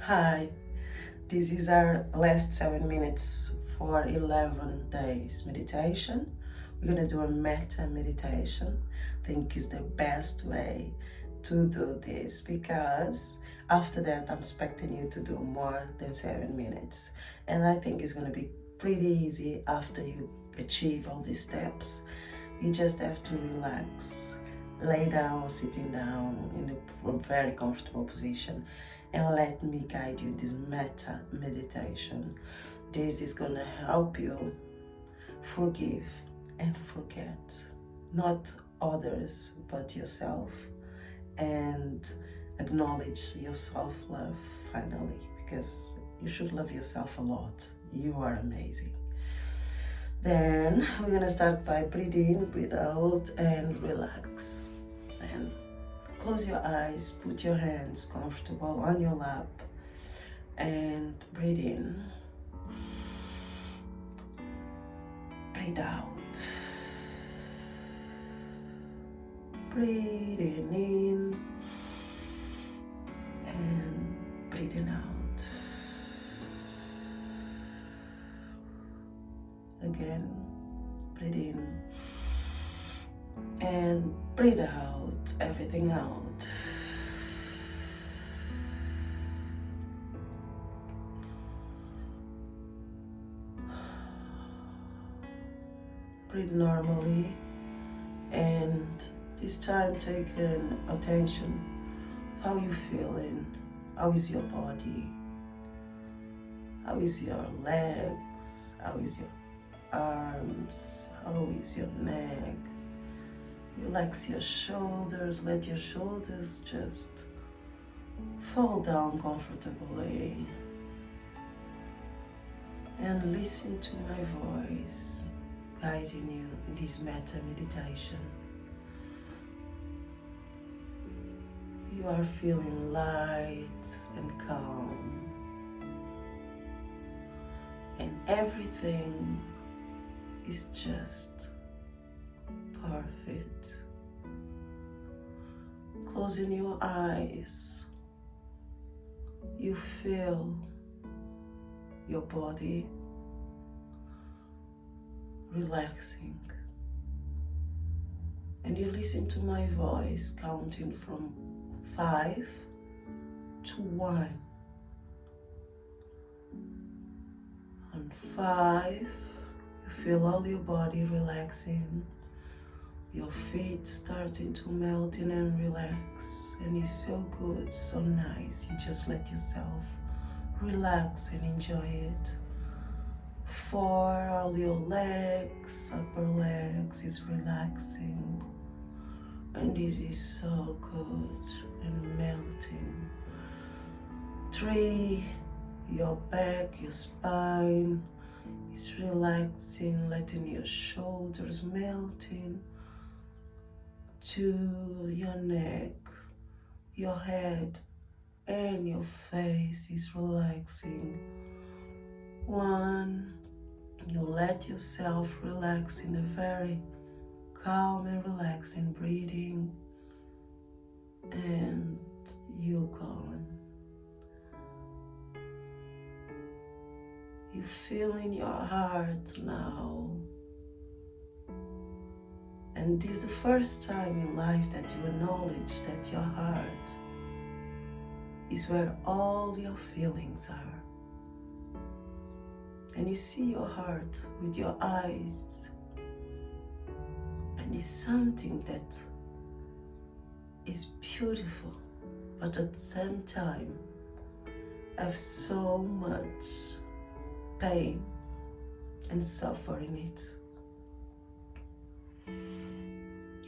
Hi, this is our last 7 minutes for 11 days meditation. We're going to do a metta meditation. I think is the best way to do this because after that I'm expecting you to do more than 7 minutes. And I think it's going to be pretty easy after you achieve all these steps. You just have to relax, lay down, sitting down in a very comfortable position, and let me guide you in this metta meditation. This is going to help you forgive and forget, not others but yourself, and acknowledge your self-love finally, because you should love yourself a lot. You are amazing. Then we're gonna start by breathe in, breathe out, and relax. And close your eyes, put your hands comfortable on your lap, and breathe in, breathe out. Breathing in and breathing out. Again, breathe in and breathe out, everything out. Breathe normally, and this time take an attention. How you feeling? How is your body? How is your legs? How is your arms? How is your neck? Relax your shoulders, let your shoulders just fall down comfortably, and listen to my voice guiding you in this metta meditation. You are feeling light and calm, and everything is just perfect. Closing your eyes, you feel your body relaxing, and you listen to my voice counting from 5 to 1. On 5, you feel all your body relaxing, your feet starting to melt in and relax, and it's so good, so nice. You just let yourself relax and enjoy it. 4, all your legs, upper legs is relaxing, and this is so good and melting. 3, your back, your spine is relaxing, letting your shoulders melting. 2, your neck, your head, and your face is relaxing. 1, you let yourself relax in a very calm and relaxing breathing, and you're gone. You feel in your heart now, and this is the first time in life that you acknowledge that your heart is where all your feelings are. And you see your heart with your eyes, and it's something that is beautiful, but at the same time have so much pain and suffering in it.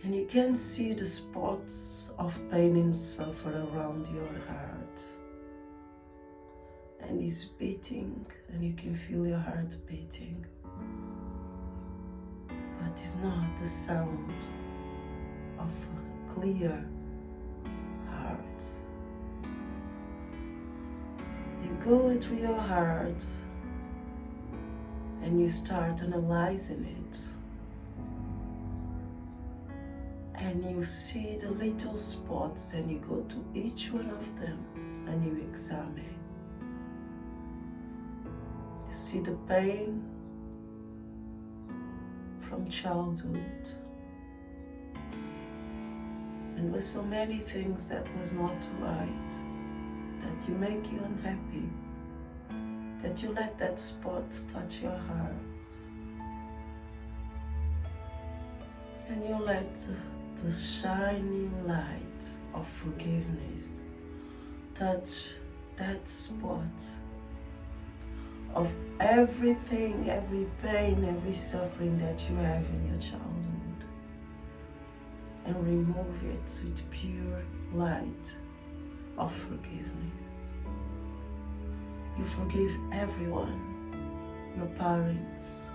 And you can see the spots of pain and suffering around your heart. And it's beating, and you can feel your heart beating. But it's not the sound of a clear heart. You go into your heart and you start analyzing it. And you see the little spots, and you go to each one of them and you examine. You see the pain from childhood, and with so many things that was not right, that you make you unhappy, that you let that spot touch your heart, and you let the shining light of forgiveness touch that spot of everything, every pain, every suffering that you have in your childhood, and remove it with pure light of forgiveness. You forgive everyone, your parents,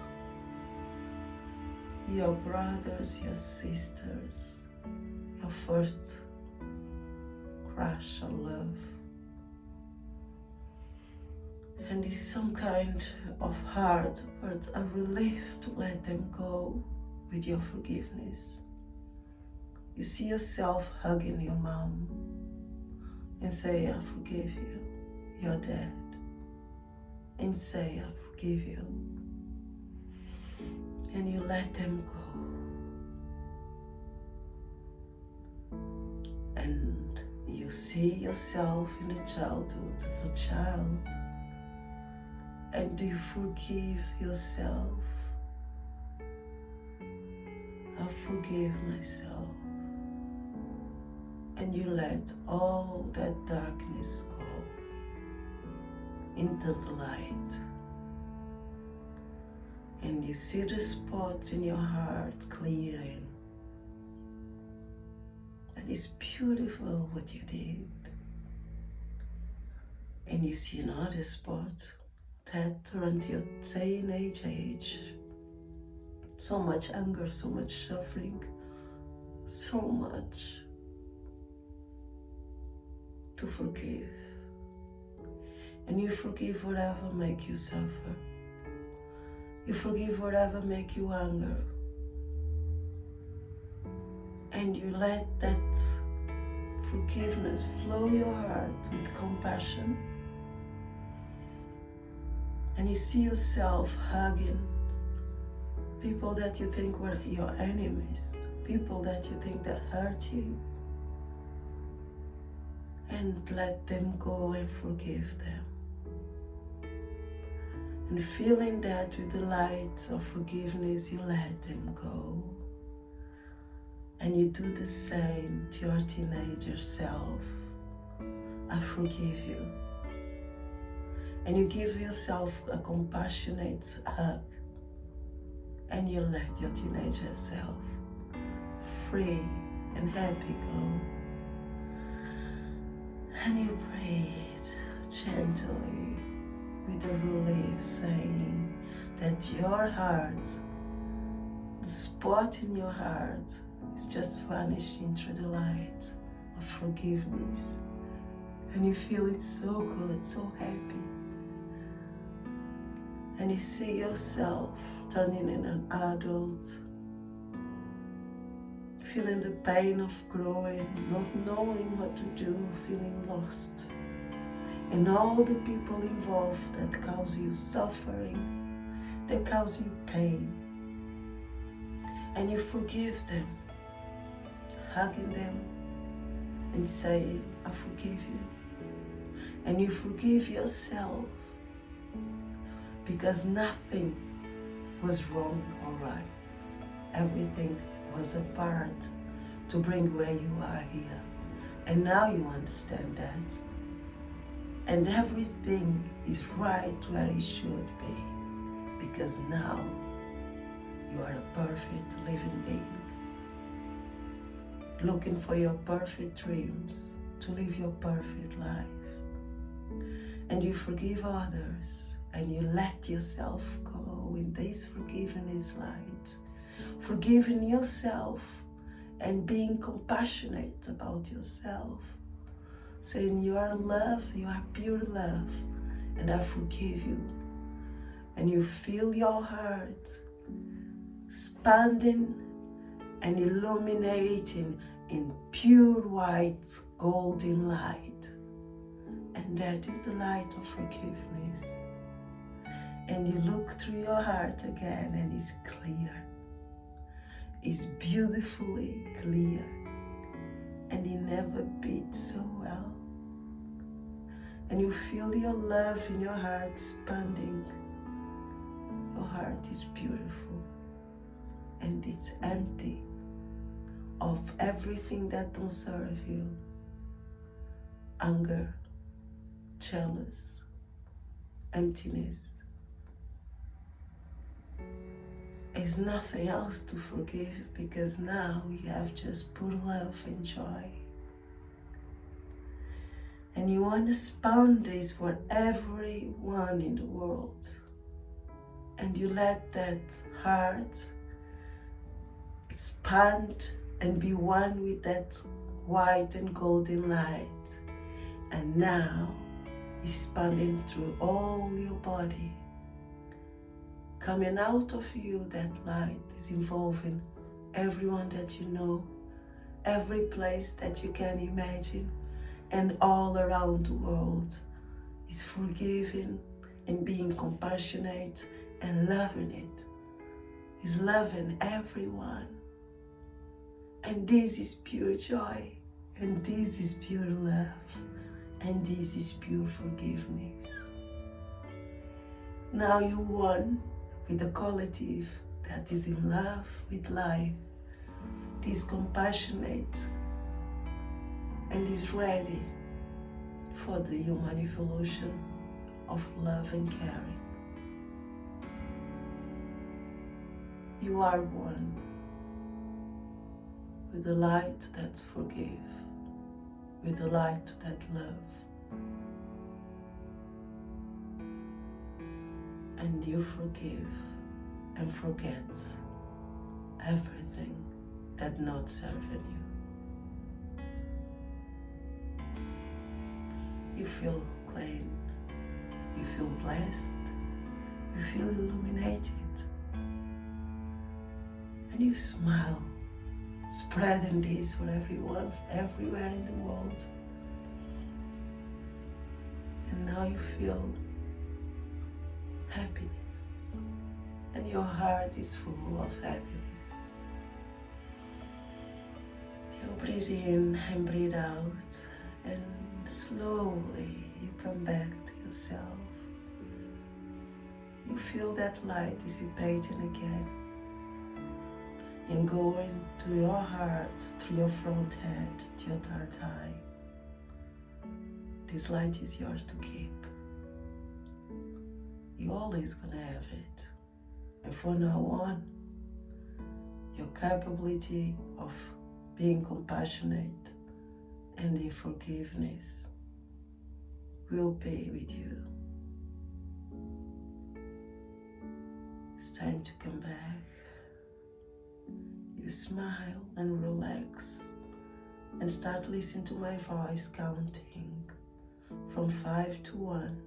your brothers, your sisters, your first crush or love. And it's some kind of hard but a relief to let them go with your forgiveness. You see yourself hugging your mom and say, I forgive you, your dad, and say, I forgive you. And you let them go. And you see yourself in the childhood as a child. And do you forgive yourself? I forgive myself. And you let all that darkness go into the light. And you see the spots in your heart clearing. And it's beautiful what you did. And you see another spot that turned your teenage age. So much anger, so much suffering, so much to forgive. And you forgive whatever make you suffer. You forgive whatever make you anger. And you let that forgiveness flow your heart with compassion. And you see yourself hugging people that you think were your enemies, people that you think that hurt you. And let them go and forgive them. And feeling that with the light of forgiveness, you let them go. And you do the same to your teenager self. I forgive you. And you give yourself a compassionate hug. And you let your teenager self free and happy go. And you breathe gently with a relief, saying that your heart, the spot in your heart, is just vanishing through the light of forgiveness. And you feel it so good, so happy. And you see yourself turning in an adult, feeling the pain of growing, not knowing what to do, feeling lost. And all the people involved that cause you suffering, that cause you pain. And you forgive them, hugging them and saying, I forgive you. And you forgive yourself because nothing was wrong or right. Everything was a part to bring where you are here. And now you understand that. And everything is right where it should be. Because now you are a perfect living being. Looking for your perfect dreams to live your perfect life. And you forgive others and you let yourself go in this forgiveness light. Forgiving yourself and being compassionate about yourself. Saying you are love, you are pure love, and I forgive you. And you feel your heart expanding and illuminating in pure white golden light. And that is the light of forgiveness. and you look through your heart again and it's clear. It's beautifully clear, and it never beats so well. And you feel your love in your heart expanding. Your heart is beautiful, and it's empty of everything that don't serve you. Anger, jealous, emptiness. There's nothing else to forgive, because now you have just pure love and joy. And you want to expand this for everyone in the world. And you let that heart expand and be one with that white and golden light. And now it's expanding through all your body. Coming out of you, that light is involving everyone that you know, every place that you can imagine, and all around the world. Is forgiving and being compassionate and loving it. Is loving everyone. And this is pure joy, and this is pure love, and this is pure forgiveness. Now you one with the collective that is in love with life, is compassionate, and is ready for the human evolution of love and caring. You are one with the light that forgives, with the light that loves. And you forgive and forget everything that not serving you. You feel clean, you feel blessed, you feel illuminated, and you smile, spreading this for everyone, everywhere in the world. And now you feel happiness, and your heart is full of happiness. You breathe in and breathe out, and slowly you come back to yourself. You feel that light dissipating again and going to your heart, through your front head, to your third eye. This light is yours to keep. You're always gonna have it. And from now on, your capability of being compassionate and in forgiveness will be with you. It's time to come back. You smile and relax and start listening to my voice counting from 5 to 1.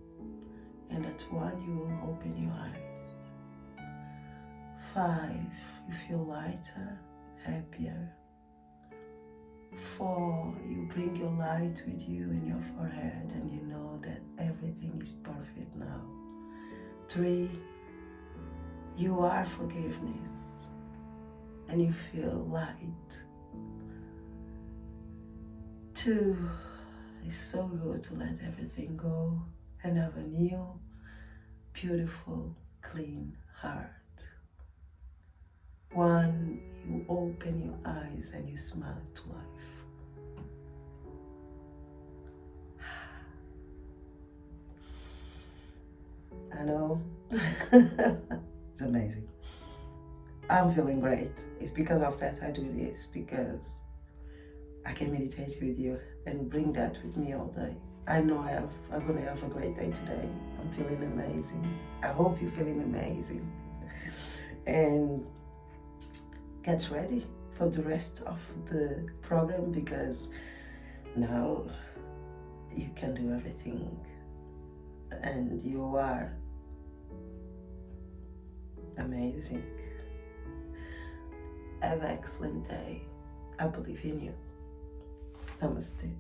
And at 1 you will open your eyes. 5, you feel lighter, happier. 4, you bring your light with you in your forehead and you know that everything is perfect now. 3, you are forgiveness and you feel light. 2, it's so good to let everything go and have a new, beautiful, clean heart. 1, you open your eyes and you smile to life. I know, it's amazing. I'm feeling great. It's because of that I do this, because I can meditate with you and bring that with me all day. I know I'm gonna have a great day today. I'm feeling amazing. I hope you're feeling amazing. And get ready for the rest of the program, because now you can do everything and you are amazing. Have an excellent day. I believe in you. Namaste.